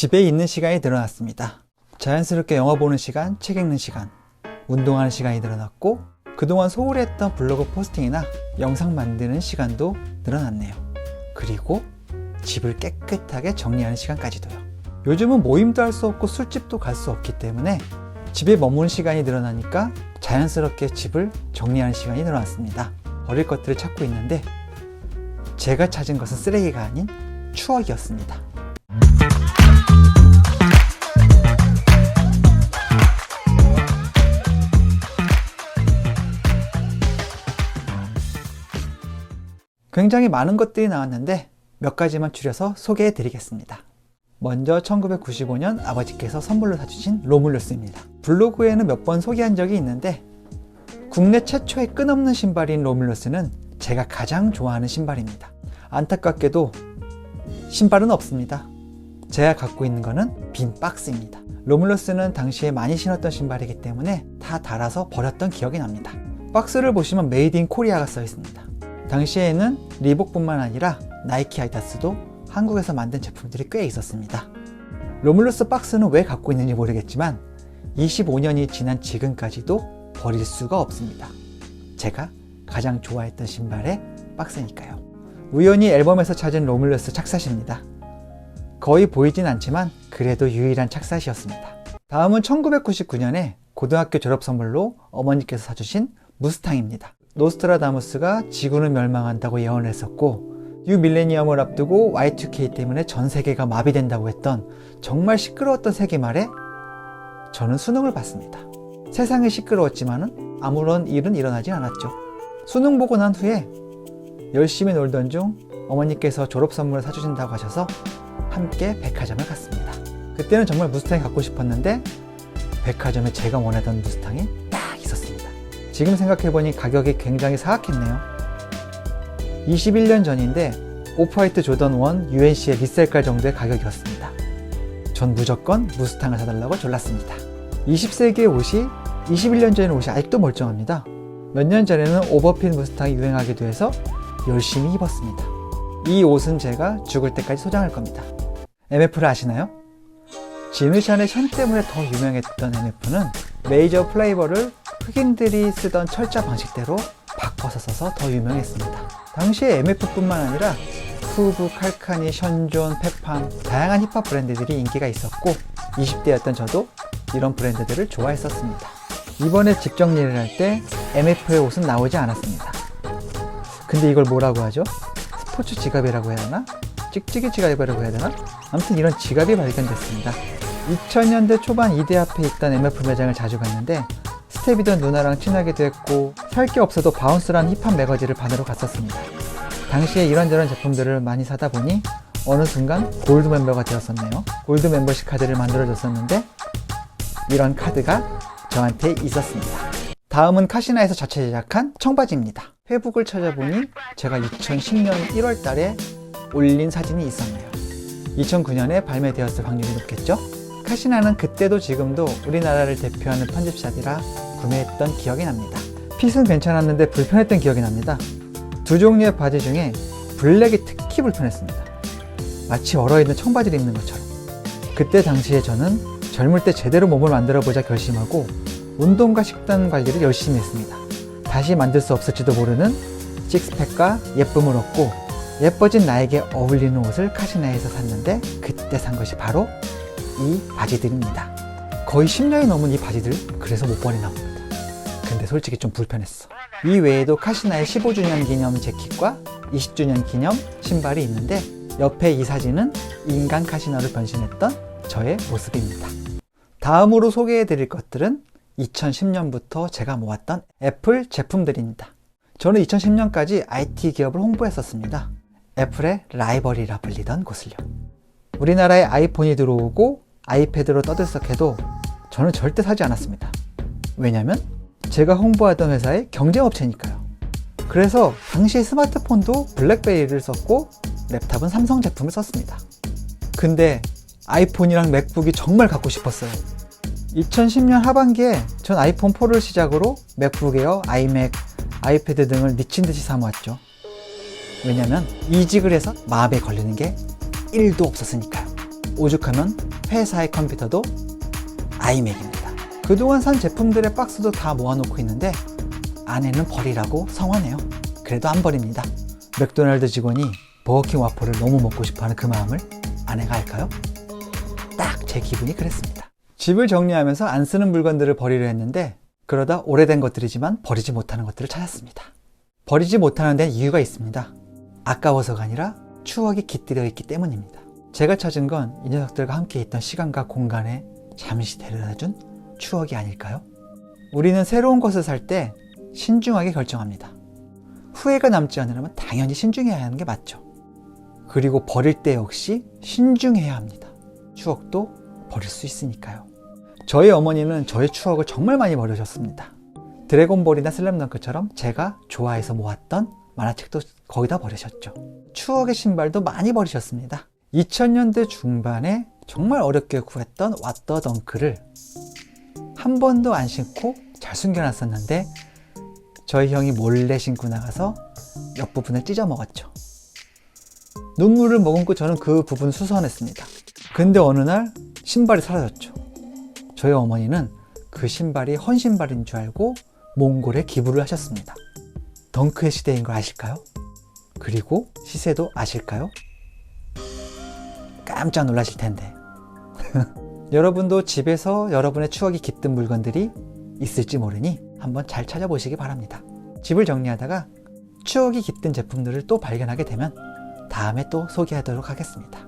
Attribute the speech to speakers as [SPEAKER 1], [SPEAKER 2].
[SPEAKER 1] 집에 있는 시간이 늘어났습니다. 자연스럽게 영화 보는 시간, 책 읽는 시간, 운동하는 시간이 늘어났고 그동안 소홀히 했던 블로그 포스팅이나 영상 만드는 시간도 늘어났네요. 그리고 집을 깨끗하게 정리하는 시간까지도요. 요즘은 모임도 할 수 없고 술집도 갈 수 없기 때문에 집에 머무는 시간이 늘어나니까 자연스럽게 집을 정리하는 시간이 늘어났습니다. 버릴 것들을 찾고 있는데 제가 찾은 것은 쓰레기가 아닌 추억이었습니다. 굉장히 많은 것들이 나왔는데 몇 가지만 추려서 소개해 드리겠습니다. 먼저 1995년 아버지께서 선물로 사주신 로뮬러스입니다. 블로그에는 몇 번 소개한 적이 있는데 국내 최초의 끈없는 신발인 로뮬러스는 제가 가장 좋아하는 신발입니다. 안타깝게도 신발은 없습니다. 제가 갖고 있는 거는 빈 박스입니다. 로뮬러스는 당시에 많이 신었던 신발이기 때문에 다 닳아서 버렸던 기억이 납니다. 박스를 보시면 메이드 인 코리아가 써 있습니다. 당시에는 리복뿐만 아니라 나이키, 아디다스도 한국에서 만든 제품들이 꽤 있었습니다. 로뮬러스 박스는 왜 갖고 있는지 모르겠지만 25년이 지난 지금까지도 버릴 수가 없습니다. 제가 가장 좋아했던 신발의 박스니까요. 우연히 앨범에서 찾은 로뮬러스 착샷입니다. 거의 보이진 않지만 그래도 유일한 착샷이었습니다. 다음은 1999년에 고등학교 졸업 선물로 어머니께서 사주신 무스탕입니다. 노스트라다무스가 지구는 멸망한다고 예언을 했었고 뉴 밀레니엄을 앞두고 Y2K 때문에 전 세계가 마비된다고 했던 정말 시끄러웠던 세기 말에 저는 수능을 봤습니다. 세상이 시끄러웠지만 아무런 일은 일어나지 않았죠. 수능 보고 난 후에 열심히 놀던 중 어머니께서 졸업 선물을 사주신다고 하셔서 함께 백화점을 갔습니다. 그때는 정말 무스탕이 갖고 싶었는데 백화점에 제가 원하던 무스탕이 딱 있었습니다. 지금 생각해보니 가격이 굉장히 사악했네요. 21년 전인데 오프화이트 조던 1 UNC의 리셀가 정도의 가격이었습니다. 전 무조건 무스탕을 사달라고 졸랐습니다. 20세기의 옷이 21년 전의 옷이 아직도 멀쩡합니다. 몇 년 전에는 오버핏 무스탕이 유행하기도 해서 열심히 입었습니다. 이 옷은 제가 죽을 때까지 소장할 겁니다. MF를 아시나요? 지누샨의 션 때문에 더 유명했던 MF는 메이저 플레이버를 흑인들이 쓰던 철자 방식대로 바꿔서 써서 더 유명했습니다. 당시에 MF뿐만 아니라 푸브, 칼카니, 션존, 페팜 다양한 힙합 브랜드들이 인기가 있었고 20대였던 저도 이런 브랜드들을 좋아했었습니다. 이번에 집 정리를 할 때 MF의 옷은 나오지 않았습니다. 근데 이걸 뭐라고 하죠? 스포츠 지갑이라고 해야 하나? 찍찍이 지갑이라고 해야 되나? 아무튼 이런 지갑이 발견됐습니다. 2000년대 초반 이대 앞에 있던 MF 매장을 자주 갔는데 스텝이던 누나랑 친하기도 했고 살 게 없어도 바운스란 힙합 매거진을 받으러 갔었습니다. 당시에 이런저런 제품들을 많이 사다 보니 어느 순간 골드 멤버가 되었었네요. 골드 멤버십 카드를 만들어줬었는데 이런 카드가 저한테 있었습니다. 다음은 카시나에서 자체 제작한 청바지입니다. 페북을 찾아보니 제가 2010년 1월 달에 올린 사진이 있었네요. 2009년에 발매되었을 확률이 높겠죠? 카시나는 그때도 지금도 우리나라를 대표하는 편집샵이라 구매했던 기억이 납니다. 핏은 괜찮았는데 불편했던 기억이 납니다. 두 종류의 바지 중에 블랙이 특히 불편했습니다. 마치 얼어있는 청바지를 입는 것처럼. 그때 당시에 저는 젊을 때 제대로 몸을 만들어보자 결심하고 운동과 식단 관리를 열심히 했습니다. 다시 만들 수 없을지도 모르는 식스팩과 예쁨을 얻고 예뻐진 나에게 어울리는 옷을 카시나에서 샀는데 그때 산 것이 바로 이 바지들입니다. 거의 10년이 넘은 이 바지들 그래서 못 버리나 봅니다. 근데 솔직히 좀 불편했어. 이 외에도 카시나의 15주년 기념 재킷과 20주년 기념 신발이 있는데 옆에 이 사진은 인간 카시나로 변신했던 저의 모습입니다. 다음으로 소개해 드릴 것들은 2010년부터 제가 모았던 애플 제품들입니다. 저는 2010년까지 IT 기업을 홍보했었습니다. 애플의 라이벌이라 불리던 곳을요. 우리나라에 아이폰이 들어오고 아이패드로 떠들썩해도 저는 절대 사지 않았습니다. 왜냐면 제가 홍보하던 회사의 경쟁업체니까요. 그래서 당시 스마트폰도 블랙베리를 썼고 랩탑은 삼성 제품을 썼습니다. 근데 아이폰이랑 맥북이 정말 갖고 싶었어요. 2010년 하반기에 전 아이폰 4를 시작으로 맥북 에어, 아이맥, 아이패드 등을 미친듯이 사모았죠. 왜냐면 이직을 해서 마음에 걸리는 게 1도 없었으니까요. 오죽하면 회사의 컴퓨터도 아이맥입니다. 그동안 산 제품들의 박스도 다 모아놓고 있는데 아내는 버리라고 성화네요. 그래도 안 버립니다. 맥도날드 직원이 버거킹 와퍼를 너무 먹고 싶어하는 그 마음을 아내가 알까요? 딱 제 기분이 그랬습니다. 집을 정리하면서 안 쓰는 물건들을 버리려 했는데 그러다 오래된 것들이지만 버리지 못하는 것들을 찾았습니다. 버리지 못하는 데는 이유가 있습니다. 아까워서가 아니라 추억이 깃들여 있기 때문입니다. 제가 찾은 건 이 녀석들과 함께 있던 시간과 공간에 잠시 데려다준 추억이 아닐까요? 우리는 새로운 것을 살 때 신중하게 결정합니다. 후회가 남지 않으려면 당연히 신중해야 하는 게 맞죠. 그리고 버릴 때 역시 신중해야 합니다. 추억도 버릴 수 있으니까요. 저희 어머니는 저의 추억을 정말 많이 버리셨습니다. 드래곤볼이나 슬램덩크처럼 제가 좋아해서 모았던 만화책도 거기다 버리셨죠. 추억의 신발도 많이 버리셨습니다. 2000년대 중반에 정말 어렵게 구했던 왓더 덩크를 한 번도 안 신고 잘 숨겨놨었는데 저희 형이 몰래 신고 나가서 옆부분을 찢어 먹었죠. 눈물을 머금고 저는 그 부분을 수선했습니다. 근데 어느 날 신발이 사라졌죠. 저희 어머니는 그 신발이 헌 신발인 줄 알고 몽골에 기부를 하셨습니다. 덩크의 시대인 걸 아실까요? 그리고 시세도 아실까요? 깜짝 놀라실 텐데. 여러분도 집에서 여러분의 추억이 깃든 물건들이 있을지 모르니 한번 잘 찾아보시기 바랍니다. 집을 정리하다가 추억이 깃든 제품들을 또 발견하게 되면 다음에 또 소개하도록 하겠습니다.